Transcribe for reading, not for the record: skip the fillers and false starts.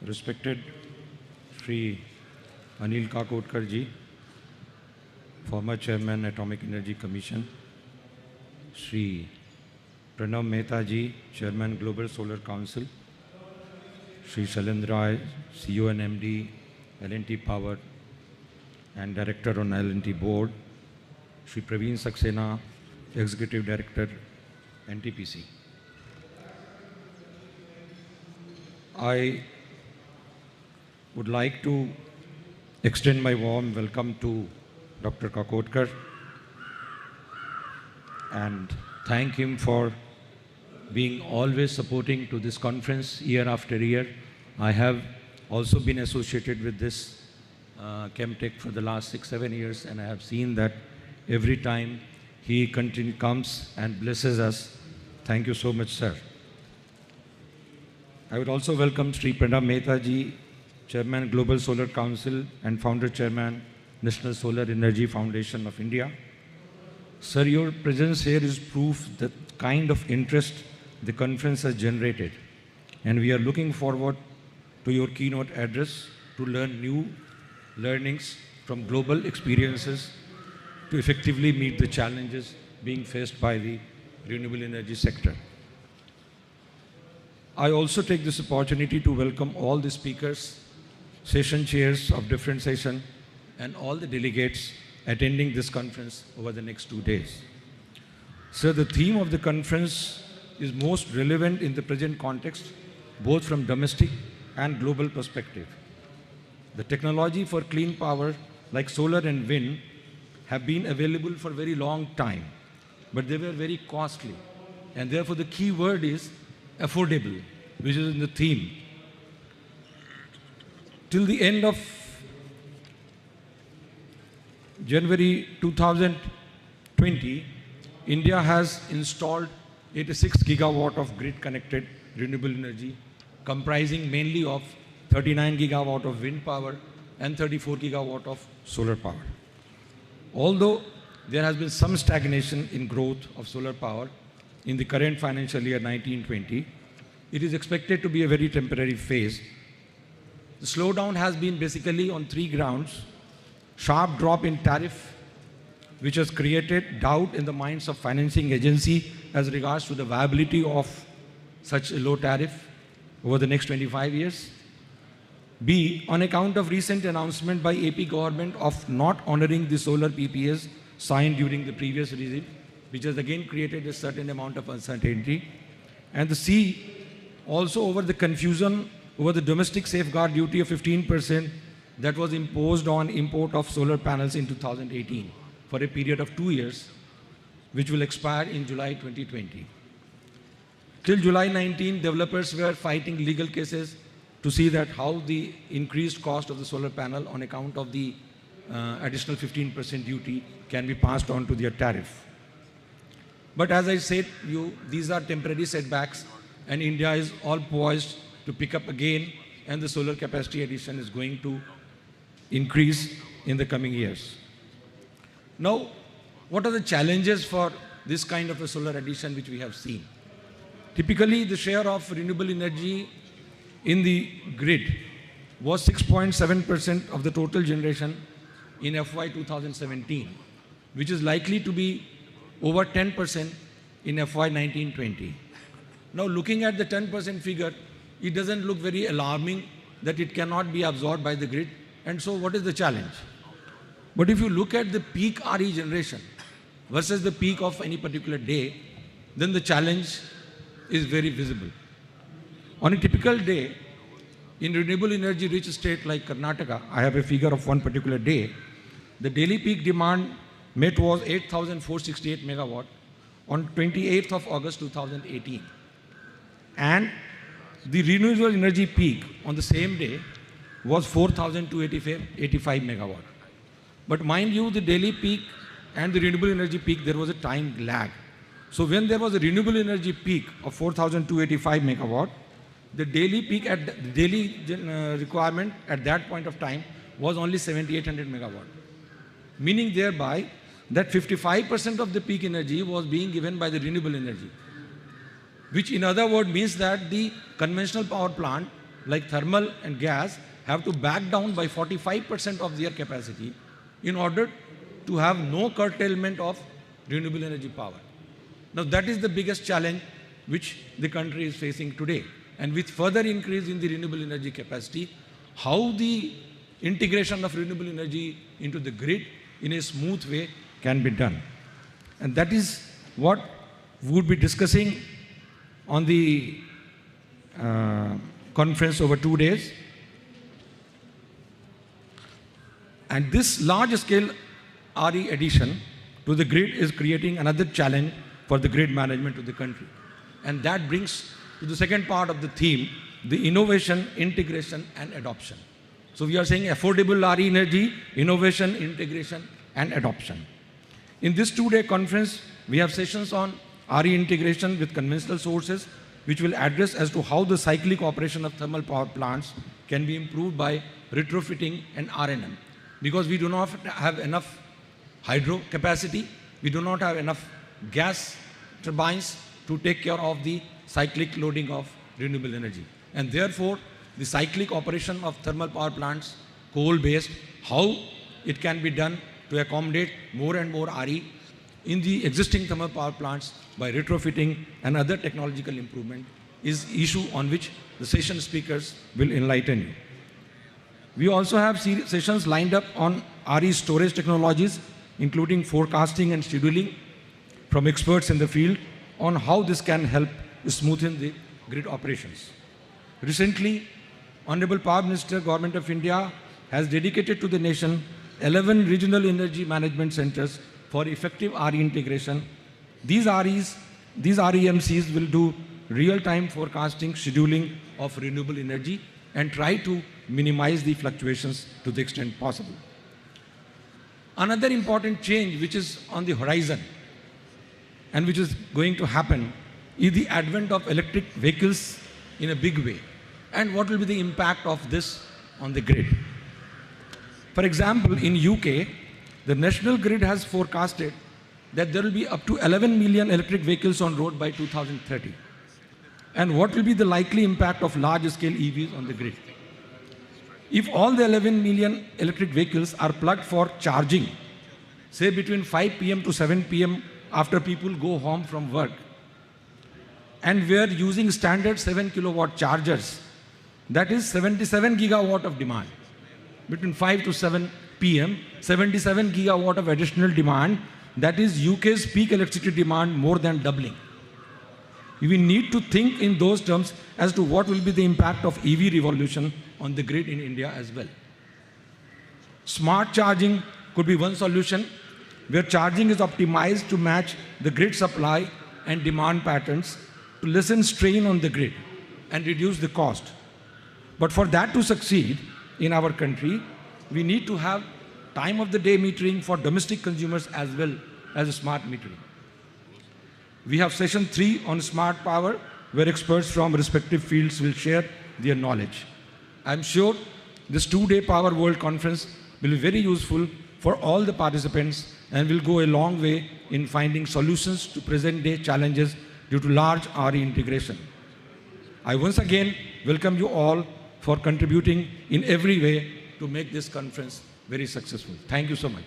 Respected Shri Anil Kakotkar ji, former Chairman Atomic Energy Commission, Shri Pranav Mehta ji, Chairman Global Solar Council, Shri Shailendra Rai, CEO and MD, L&T Power and Director on L&T Board, Shri Praveen Saxena, Executive Director, NTPC. I would like to extend my warm welcome to Dr. Kakotkar and thank him for being always supporting to this conference year after year. I have also been associated with this Chemtech for the last 6-7 years, and I have seen that every time he comes and blesses us. Thank you so much, sir. I would also welcome Shri Pranav Mehta ji, Chairman Global Solar Council and Founder Chairman National Solar Energy Foundation of India. Sir, your presence here is proof that kind of interest the conference has generated, and we are looking forward to your keynote address to learn new learnings from global experiences to effectively meet the challenges being faced by the renewable energy sector. I also take this opportunity to welcome all the speakers, session chairs of different sessions, and all the delegates attending this conference over the next 2 days. Sir, the theme of the conference is most relevant in the present context, both from domestic and global perspective. The technology for clean power like solar and wind have been available for a very long time, but they were very costly. And therefore the key word is affordable, which is in the theme. Till the end of January 2020, India has installed 86 gigawatt of grid-connected renewable energy, comprising mainly of 39 gigawatt of wind power and 34 gigawatt of solar power. Although there has been some stagnation in growth of solar power in the current financial year 1920, it is expected to be a very temporary phase. The slowdown has been basically on 3 grounds: sharp drop in tariff, which has created doubt in the minds of financing agency as regards to the viability of such a low tariff over the next 25 years. B, on account of recent announcement by AP government of not honoring the solar PPAs signed during the previous regime, which has again created a certain amount of uncertainty. And the C, also over the confusion over the domestic safeguard duty of 15% that was imposed on import of solar panels in 2018 for a period of 2 years, which will expire in July 2020. Till July 19, developers were fighting legal cases to see that how the increased cost of the solar panel on account of the additional 15% duty can be passed on to their tariff. But as I said, these are temporary setbacks, and India is all poised to pick up again, and the solar capacity addition is going to increase in the coming years. Now, what are the challenges for this kind of a solar addition which we have seen? Typically, the share of renewable energy in the grid was 6.7% of the total generation in FY 2017, which is likely to be over 10% in FY 1920. Now, looking at the 10% figure, it doesn't look very alarming that it cannot be absorbed by the grid. And so what is the challenge? But if you look at the peak RE generation versus the peak of any particular day, then the challenge is very visible. On a typical day, in renewable energy rich state like Karnataka, I have a figure of one particular day, the daily peak demand met was 8,468 megawatt on 28th of August 2018. And the renewable energy peak on the same day was 4,285 megawatt. But mind you, the daily peak and the renewable energy peak, there was a time lag. So when there was a renewable energy peak of 4,285 megawatt, the daily peak at the daily requirement at that point of time was only 7,800 megawatt. Meaning thereby that 55% of the peak energy was being given by the renewable energy, which in other words means that the conventional power plant like thermal and gas, have to back down by 45% of their capacity in order to have no curtailment of renewable energy power. Now that is the biggest challenge which the country is facing today. And with further increase in the renewable energy capacity, how the integration of renewable energy into the grid in a smooth way can be done. And that is what we would be discussing on the conference over 2 days. And this large-scale RE addition to the grid is creating another challenge for the grid management of the country. And that brings to the second part of the theme, the innovation, integration, and adoption. So we are saying affordable RE energy, innovation, integration, and adoption. In this 2-day conference, we have sessions on RE integration with conventional sources, which will address as to how the cyclic operation of thermal power plants can be improved by retrofitting and RNM. Because we do not have enough hydro capacity, we do not have enough gas turbines to take care of the cyclic loading of renewable energy. And therefore, the cyclic operation of thermal power plants, coal-based, how it can be done to accommodate more and more RE in the existing thermal power plants by retrofitting and other technological improvement is issue on which the session speakers will enlighten you. We also have sessions lined up on RE storage technologies, including forecasting and scheduling from experts in the field on how this can help smoothen the grid operations. Recently, Honorable Power Minister, Government of India has dedicated to the nation 11 regional energy management centers for effective RE integration. These REMCs will do real-time forecasting, scheduling of renewable energy and try to minimize the fluctuations to the extent possible. Another important change which is on the horizon and which is going to happen is the advent of electric vehicles in a big way. And what will be the impact of this on the grid? For example, in UK, the National Grid has forecasted that there will be up to 11 million electric vehicles on road by 2030. And what will be the likely impact of large-scale EVs on the grid? If all the 11 million electric vehicles are plugged for charging, say between 5 p.m. to 7 p.m. after people go home from work, and we are using standard 7 kilowatt chargers, that is 77 gigawatt of demand. Between 5 to 7 p.m., 77 gigawatt of additional demand, that is UK's peak electricity demand more than doubling. We need to think in those terms as to what will be the impact of EV revolution on the grid in India as well. Smart charging could be one solution, where charging is optimized to match the grid supply and demand patterns to lessen strain on the grid and reduce the cost. But for that to succeed in our country, we need to have time of the day metering for domestic consumers as well as smart metering. We have session 3 on smart power, where experts from respective fields will share their knowledge. I'm sure this 2-day Power World Conference will be very useful for all the participants and will go a long way in finding solutions to present-day challenges due to large RE integration. I once again welcome you all for contributing in every way to make this conference very successful. Thank you so much.